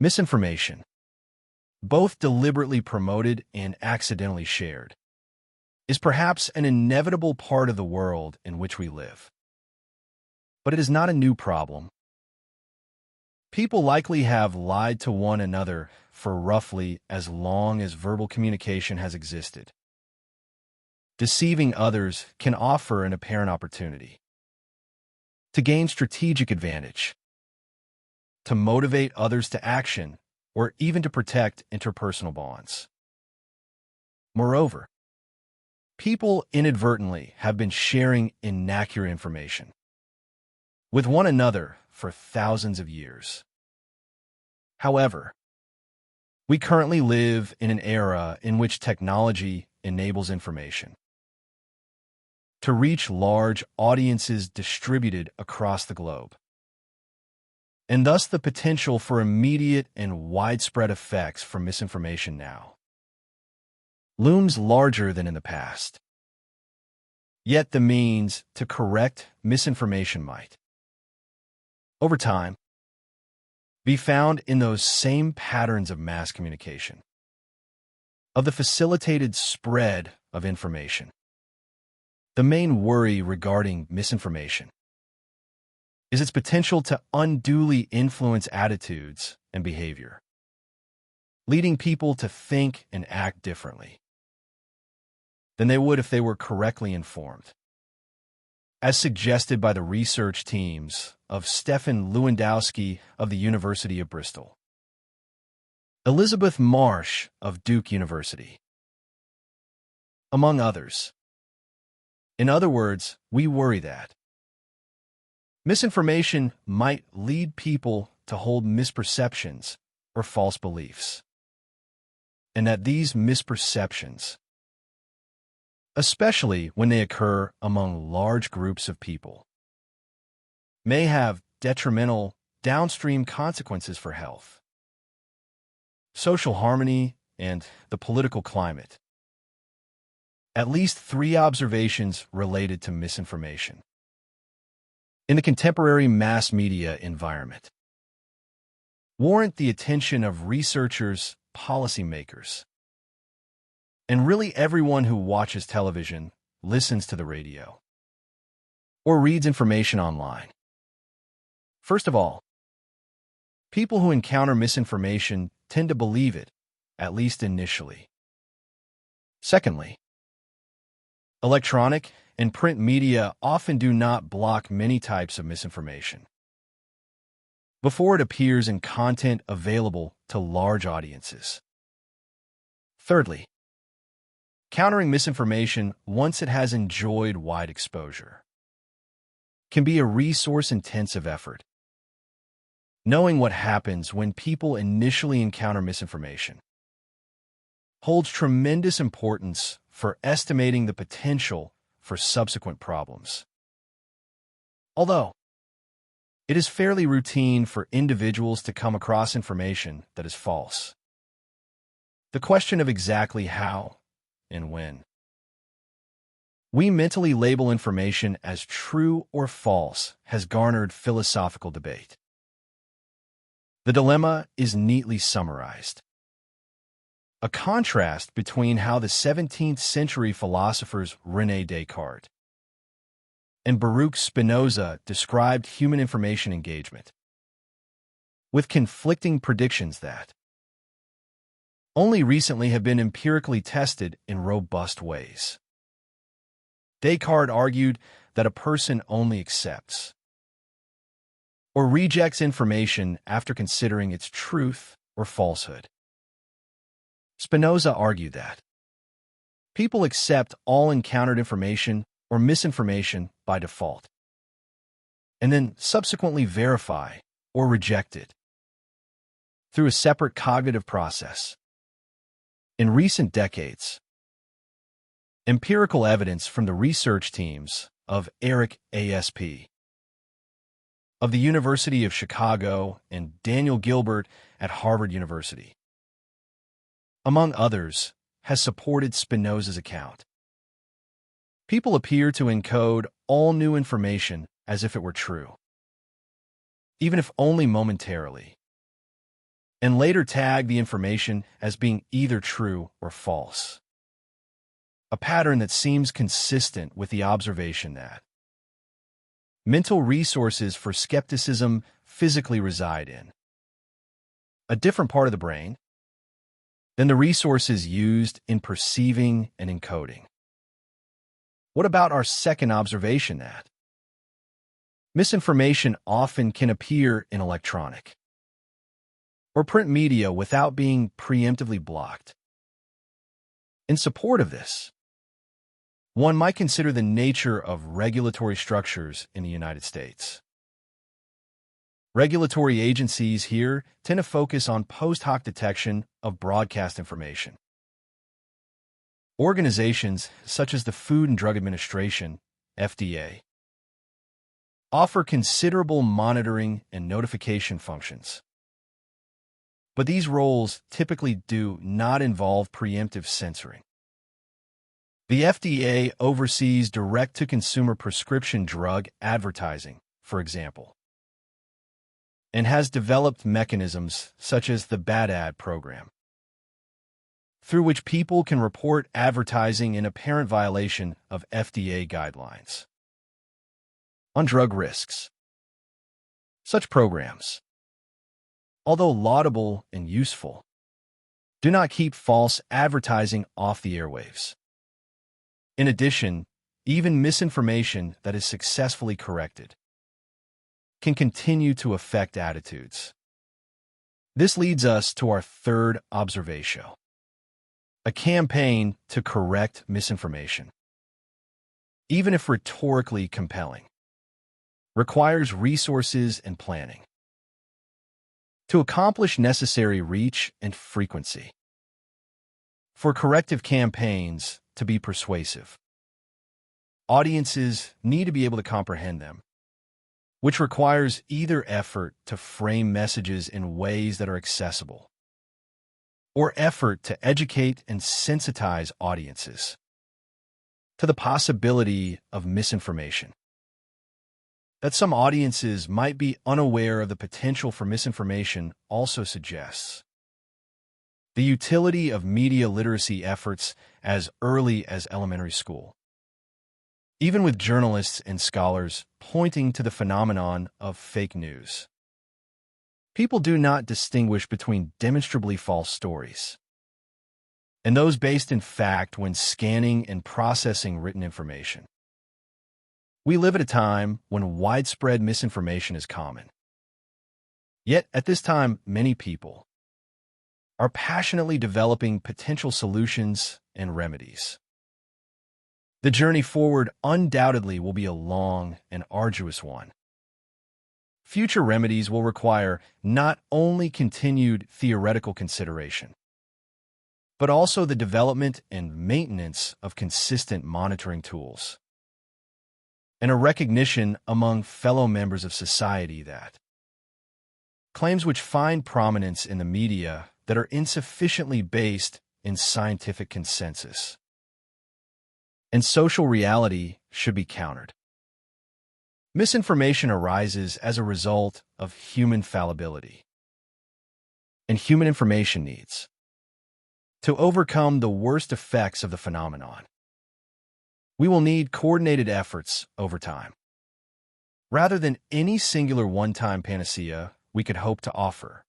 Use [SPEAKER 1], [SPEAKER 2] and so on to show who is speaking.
[SPEAKER 1] Misinformation, both deliberately promoted and accidentally shared, is perhaps an inevitable part of the world in which we live. But it is not a new problem. People likely have lied to one another for roughly as long as verbal communication has existed. Deceiving others can offer an apparent opportunity to gain strategic advantage, to motivate others to action, or even to protect interpersonal bonds. Moreover, people inadvertently have been sharing inaccurate information with one another for thousands of years. However, we currently live in an era in which technology enables information to reach large audiences distributed across the globe, and thus the potential for immediate and widespread effects from misinformation now looms larger than in the past. Yet the means to correct misinformation might, over time, be found in those same patterns of mass communication, of the facilitated spread of information. The main worry regarding misinformation is its potential to unduly influence attitudes and behavior, leading people to think and act differently than they would if they were correctly informed, as suggested by the research teams of Stefan Lewandowski of the University of Bristol, Elizabeth Marsh of Duke University, among others. In other words, we worry that misinformation might lead people to hold misperceptions or false beliefs, and that these misperceptions, especially when they occur among large groups of people, may have detrimental downstream consequences for health, social harmony, and the political climate. At least 3 observations related to misinformation in the contemporary mass media environment warrant the attention of researchers, policymakers, and really everyone who watches television, listens to the radio, or reads information online. First of all, people who encounter misinformation tend to believe it, at least initially. Secondly, electronic and print media often do not block many types of misinformation before it appears in content available to large audiences. Thirdly, countering misinformation once it has enjoyed wide exposure can be a resource-intensive effort. Knowing what happens when people initially encounter misinformation holds tremendous importance for estimating the potential for subsequent problems. Although it is fairly routine for individuals to come across information that is false, the question of exactly how and when we mentally label information as true or false has garnered philosophical debate. The dilemma is neatly summarized. A contrast between how the 17th century philosophers René Descartes and Baruch Spinoza described human information engagement, with conflicting predictions that only recently have been empirically tested in robust ways. Descartes argued that a person only accepts or rejects information after considering its truth or falsehood. Spinoza argued that people accept all encountered information or misinformation by default, and then subsequently verify or reject it through a separate cognitive process. In recent decades, empirical evidence from the research teams of Eric ASP of the University of Chicago and Daniel Gilbert at Harvard University among others, has supported Spinoza's account. People appear to encode all new information as if it were true, even if only momentarily, and later tag the information as being either true or false. A pattern that seems consistent with the observation that mental resources for skepticism physically reside in a different part of the brain than the resources used in perceiving and encoding. What about our second observation that misinformation often can appear in electronic or print media without being preemptively blocked? In support of this, one might consider the nature of regulatory structures in the United States. Regulatory agencies here tend to focus on post hoc detection of broadcast information. Organizations such as the Food and Drug Administration, FDA, offer considerable monitoring and notification functions. But these roles typically do not involve preemptive censoring. The FDA oversees direct-to-consumer prescription drug advertising, for example, and has developed mechanisms such as the Bad Ad program, through which people can report advertising in apparent violation of FDA guidelines on drug risks. Such programs, although laudable and useful, do not keep false advertising off the airwaves. In addition, even misinformation that is successfully corrected can continue to affect attitudes. This leads us to our third observation: a campaign to correct misinformation, even if rhetorically compelling, requires resources and planning. To accomplish necessary reach and frequency, for corrective campaigns to be persuasive, audiences need to be able to comprehend them, which requires either effort to frame messages in ways that are accessible, or effort to educate and sensitize audiences to the possibility of misinformation. That some audiences might be unaware of the potential for misinformation also suggests the utility of media literacy efforts as early as elementary school, even with journalists and scholars pointing to the phenomenon of fake news. People do not distinguish between demonstrably false stories and those based in fact when scanning and processing written information. We live at a time when widespread misinformation is common. Yet, at this time, many people are passionately developing potential solutions and remedies. The journey forward undoubtedly will be a long and arduous one. Future remedies will require not only continued theoretical consideration, but also the development and maintenance of consistent monitoring tools, and a recognition among fellow members of society that claims which find prominence in the media that are insufficiently based in scientific consensus and social reality should be countered. Misinformation arises as a result of human fallibility and human information needs. To overcome the worst effects of the phenomenon, we will need coordinated efforts over time, rather than any singular one-time panacea we could hope to offer.